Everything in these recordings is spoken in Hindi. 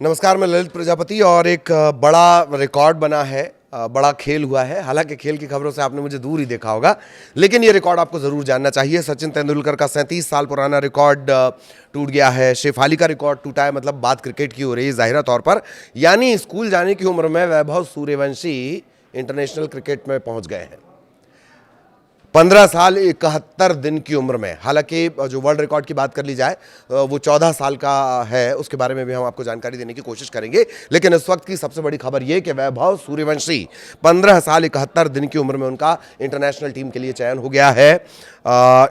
नमस्कार, मैं ललित प्रजापति और एक बड़ा रिकॉर्ड बना है, बड़ा खेल हुआ है। हालांकि खेल की खबरों से आपने मुझे दूर ही देखा होगा, लेकिन ये रिकॉर्ड आपको ज़रूर जानना चाहिए। सचिन तेंदुलकर का 37 साल पुराना रिकॉर्ड टूट गया है। शेफाली का रिकॉर्ड टूटा है, मतलब बात क्रिकेट की हो रही है ज़ाहिरा तौर पर। यानी स्कूल जाने की उम्र में वैभव सूर्यवंशी इंटरनेशनल क्रिकेट में पहुंच गए हैं। 15 साल 71 दिन की उम्र में। हालांकि जो वर्ल्ड रिकॉर्ड की बात कर ली जाए वो 14 साल का है, उसके बारे में भी हम आपको जानकारी देने की कोशिश करेंगे। लेकिन इस वक्त की सबसे बड़ी खबर ये कि वैभव सूर्यवंशी 15 साल 71 दिन की उम्र में उनका इंटरनेशनल टीम के लिए चयन हो गया है।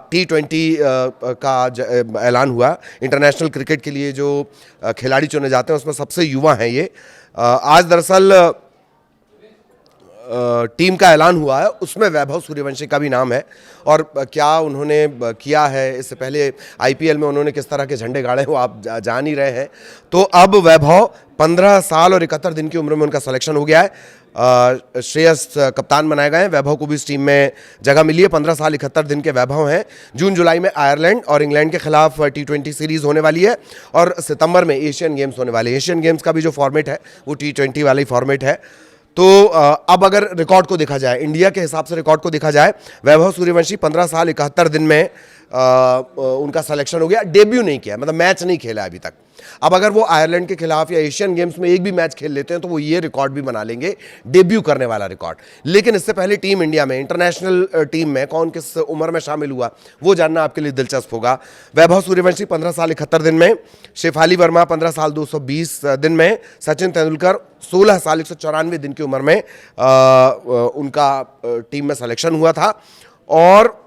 T20 का ऐलान हुआ। इंटरनेशनल क्रिकेट के लिए जो खिलाड़ी चुने जाते हैं उसमें सबसे युवा हैं ये। आज दरअसल टीम का ऐलान हुआ है, उसमें वैभव सूर्यवंशी का भी नाम है। और क्या उन्होंने किया है, इससे पहले आईपीएल में उन्होंने किस तरह के झंडे गाड़े हैं वो आप जान ही रहे हैं। तो अब वैभव 15 साल और 71 दिन की उम्र में उनका सिलेक्शन हो गया है। श्रेयस कप्तान बनाए गए हैं, वैभव को भी इस टीम में जगह मिली है। 15 साल 71 दिन के वैभव हैं। जून जुलाई में आयरलैंड और इंग्लैंड के खिलाफ T20 सीरीज होने वाली है और सितंबर में एशियन गेम्स होने वाले हैं। एशियन गेम्स का भी जो फॉर्मेट है वो T20 वाला ही फॉर्मेट है। तो अब अगर रिकॉर्ड को देखा जाए, इंडिया के हिसाब से रिकॉर्ड को देखा जाए, वैभव सूर्यवंशी 15 साल 71 दिन में उनका सिलेक्शन हो गया। डेब्यू नहीं किया, मतलब मैच नहीं खेला अभी तक। अब अगर वो आयरलैंड के खिलाफ या एशियन गेम्स में एक भी मैच खेल लेते हैं तो वो ये रिकॉर्ड भी बना लेंगे, डेब्यू करने वाला रिकॉर्ड। लेकिन इससे पहले टीम इंडिया में, इंटरनेशनल टीम में कौन किस उम्र में शामिल हुआ वो जानना आपके लिए दिलचस्प होगा। वैभव सूर्यवंशी 15 साल 71 दिन में, शेफाली वर्मा 15 साल 220 दिन में, सचिन तेंदुलकर 16 साल 194 दिन की उम्र में उनका टीम में सिलेक्शन हुआ था। और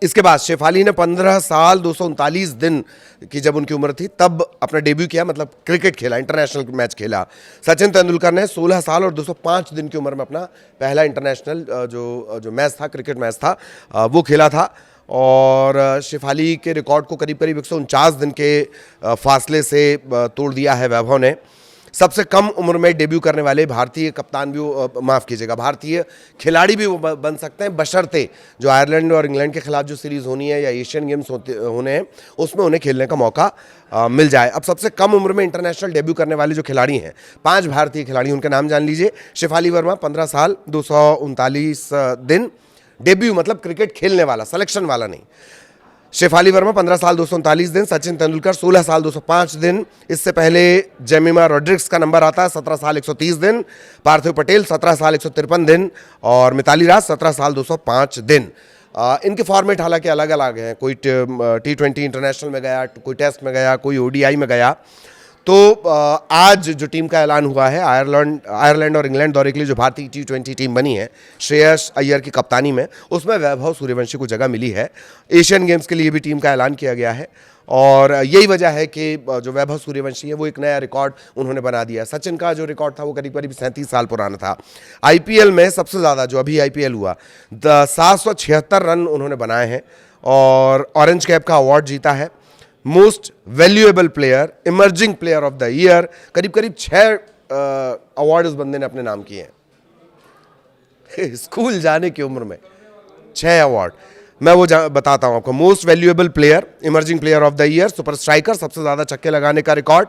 इसके बाद शेफाली ने 15 साल 239 दिन की जब उनकी उम्र थी तब अपना डेब्यू किया, मतलब क्रिकेट खेला, इंटरनेशनल मैच खेला। सचिन तेंदुलकर ने 16 साल और 205 दिन की उम्र में अपना पहला इंटरनेशनल जो मैच था, क्रिकेट मैच था, वो खेला था। और शेफाली के रिकॉर्ड को करीब करीब 149 दिन के फासले से तोड़ दिया है वैभव ने। सबसे कम उम्र में डेब्यू करने वाले भारतीय कप्तान भी, माफ़ कीजिएगा, भारतीय खिलाड़ी भी वो बन सकते हैं, बशर्ते जो आयरलैंड और इंग्लैंड के खिलाफ जो सीरीज़ होनी है या एशियन गेम्स होने हैं उसमें उन्हें खेलने का मौका मिल जाए। अब सबसे कम उम्र में इंटरनेशनल डेब्यू करने वाले जो खिलाड़ी हैं, 5 भारतीय खिलाड़ी, उनके नाम जान लीजिए। शेफाली वर्मा 15 साल 239 दिन, डेब्यू मतलब क्रिकेट खेलने वाला, सिलेक्शन वाला नहीं। शेफाली वर्मा 15 साल 239 दिन, सचिन तेंदुलकर 16 साल 205 दिन। इससे पहले जेमिमा रॉड्रिग्स का नंबर आता है 17 साल 130 दिन, पार्थिव पटेल 17 साल 153 दिन और मिताली राज 17 साल 205 दिन। इनके फॉर्मेट हालांकि अलग अलग हैं, कोई T20 इंटरनेशनल में गया, कोई टेस्ट में गया, कोई ODI में गया। तो आज जो टीम का ऐलान हुआ है, आयरलैंड और इंग्लैंड दौरे के लिए जो भारतीय T20 टीम बनी है श्रेयस अय्यर की कप्तानी में, उसमें वैभव सूर्यवंशी को जगह मिली है। एशियन गेम्स के लिए भी टीम का ऐलान किया गया है और यही वजह है कि जो वैभव सूर्यवंशी है वो एक नया रिकॉर्ड उन्होंने बना दिया। सचिन का जो रिकॉर्ड था वो करीब करीब 37 साल पुराना था। आईपीएल में सबसे ज़्यादा, जो अभी आईपीएल हुआ, 776 रन उन्होंने बनाए हैं और ऑरेंज कैप का अवार्ड जीता है। Most valuable player, emerging player of the year, करीब करीब 6 अवार्ड उस बंदे ने अपने नाम किए हैं। स्कूल जाने की उम्र में 6 अवार्ड। मैं वो बताता हूं आपको। Most valuable player, emerging player of the year, super striker, सबसे ज़्यादा छक्के लगाने का रिकॉर्ड,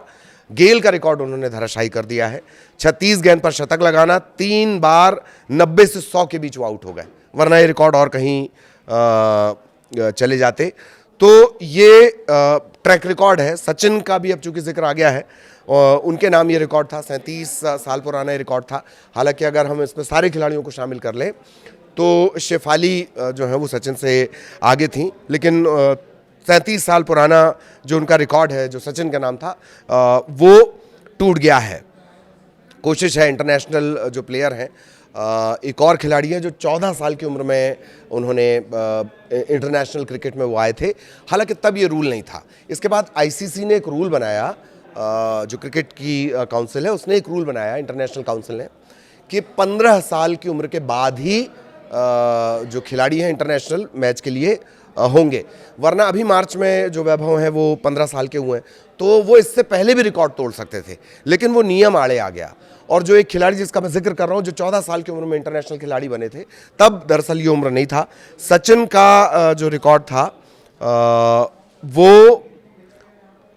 गेल का रिकॉर्ड उन्होंने धराशायी कर दिया है। 36 गेंद पर शतक लगाना, 3 बार 90 से 100 के बीच वो आउट हो गए, वरना ये रिकॉर्ड और कहीं चले जाते। तो ये ट्रैक रिकॉर्ड है। सचिन का भी अब चूंकि जिक्र आ गया है, उनके नाम ये रिकॉर्ड था, 37 साल पुराना ये रिकॉर्ड था। हालांकि अगर हम इसमें सारे खिलाड़ियों को शामिल कर लें तो शेफाली जो है वो सचिन से आगे थी, लेकिन 37 साल पुराना जो उनका रिकॉर्ड है, जो सचिन का नाम था, वो टूट गया है। कोशिश है, इंटरनेशनल जो प्लेयर हैं, एक और खिलाड़ी है जो 14 साल की उम्र में उन्होंने इंटरनेशनल क्रिकेट में वो आए थे। हालांकि तब ये रूल नहीं था। इसके बाद आईसीसी ने एक रूल बनाया, जो क्रिकेट की काउंसिल है उसने एक रूल बनाया, इंटरनेशनल काउंसिल ने, कि 15 साल की उम्र के बाद ही जो खिलाड़ी हैं इंटरनेशनल मैच के लिए होंगे। वरना अभी मार्च में जो वैभव हैं वो 15 साल के हुए हैं, तो वो इससे पहले भी रिकॉर्ड तोड़ सकते थे, लेकिन वो नियम आड़े आ गया। और जो एक खिलाड़ी जिसका मैं जिक्र कर रहा हूं, जो 14 साल की उम्र में इंटरनेशनल खिलाड़ी बने थे, तब दरअसल ये उम्र नहीं था। सचिन का जो रिकॉर्ड था वो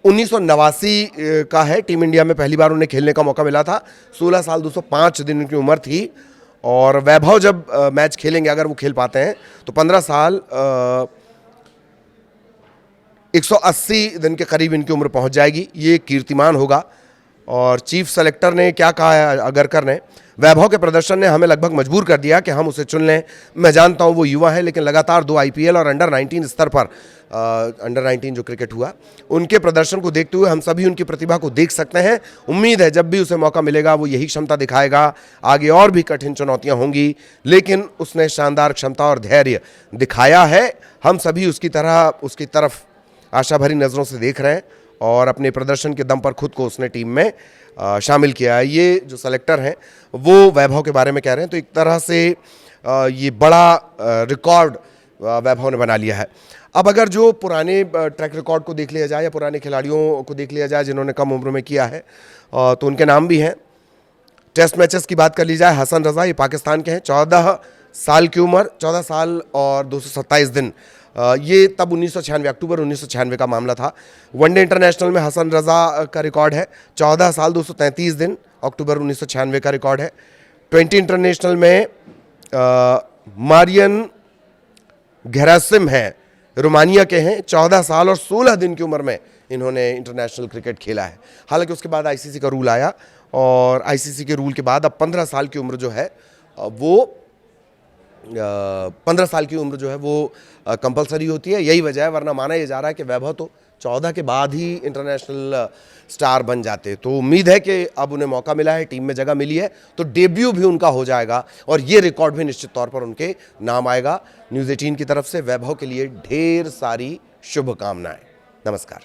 1989 का है। टीम इंडिया में पहली बार उन्हें खेलने का मौका मिला था। 16 साल 205 दिन उनकी उम्र थी। और वैभव जब मैच खेलेंगे, अगर वो खेल पाते हैं, तो 15 साल 180 दिन के करीब इनकी उम्र पहुंच जाएगी। ये कीर्तिमान होगा। और चीफ सेलेक्टर ने क्या कहा है अगरकर ने, वैभव के प्रदर्शन ने हमें लगभग मजबूर कर दिया कि हम उसे चुन लें। मैं जानता हूं वो युवा है, लेकिन लगातार 2 आईपीएल और अंडर 19 स्तर पर अंडर 19 जो क्रिकेट हुआ, उनके प्रदर्शन को देखते हुए हम सभी उनकी प्रतिभा को देख सकते हैं। उम्मीद है जब भी उसे मौका मिलेगा वो यही क्षमता दिखाएगा। आगे और भी कठिन चुनौतियां होंगी, लेकिन उसने शानदार क्षमता और धैर्य दिखाया है। हम सभी उसकी तरफ आशा भरी नज़रों से देख रहे हैं और अपने प्रदर्शन के दम पर खुद को उसने टीम में शामिल किया है। ये जो सेलेक्टर हैं वो वैभव के बारे में कह रहे हैं, तो एक तरह से ये बड़ा रिकॉर्ड वैभव ने बना लिया है। अब अगर जो पुराने ट्रैक रिकॉर्ड को देख लिया जाए या पुराने खिलाड़ियों को देख लिया जाए जिन्होंने कम उम्र में किया है, तो उनके नाम भी हैं। टेस्ट मैचेस की बात कर ली जाए, हसन रज़ा, ये पाकिस्तान के हैं, 14 साल की उम्र, 14 साल और 227 दिन। ये तब 1996 अक्टूबर 1996 का मामला था। वनडे इंटरनेशनल में हसन रज़ा का रिकॉर्ड है 14 साल 233 दिन, अक्टूबर 1996 का रिकॉर्ड है। 20 इंटरनेशनल में मारियन घेरासिम है, रोमानिया के हैं, 14 साल और 16 दिन की उम्र में इन्होंने इंटरनेशनल क्रिकेट खेला है। हालांकि उसके बाद आईसीसी का रूल आया और आईसीसी के रूल के बाद अब 15 साल की उम्र जो है वो 15 साल की उम्र जो है वो कंपलसरी होती है। यही वजह है, वरना माना यह जा रहा है कि वैभव तो 14 के बाद ही इंटरनेशनल स्टार बन जाते। तो उम्मीद है कि अब उन्हें मौका मिला है, टीम में जगह मिली है, तो डेब्यू भी उनका हो जाएगा और ये रिकॉर्ड भी निश्चित तौर पर उनके नाम आएगा। न्यूज़ 18 की तरफ से वैभव के लिए ढेर सारी शुभकामनाएं। नमस्कार।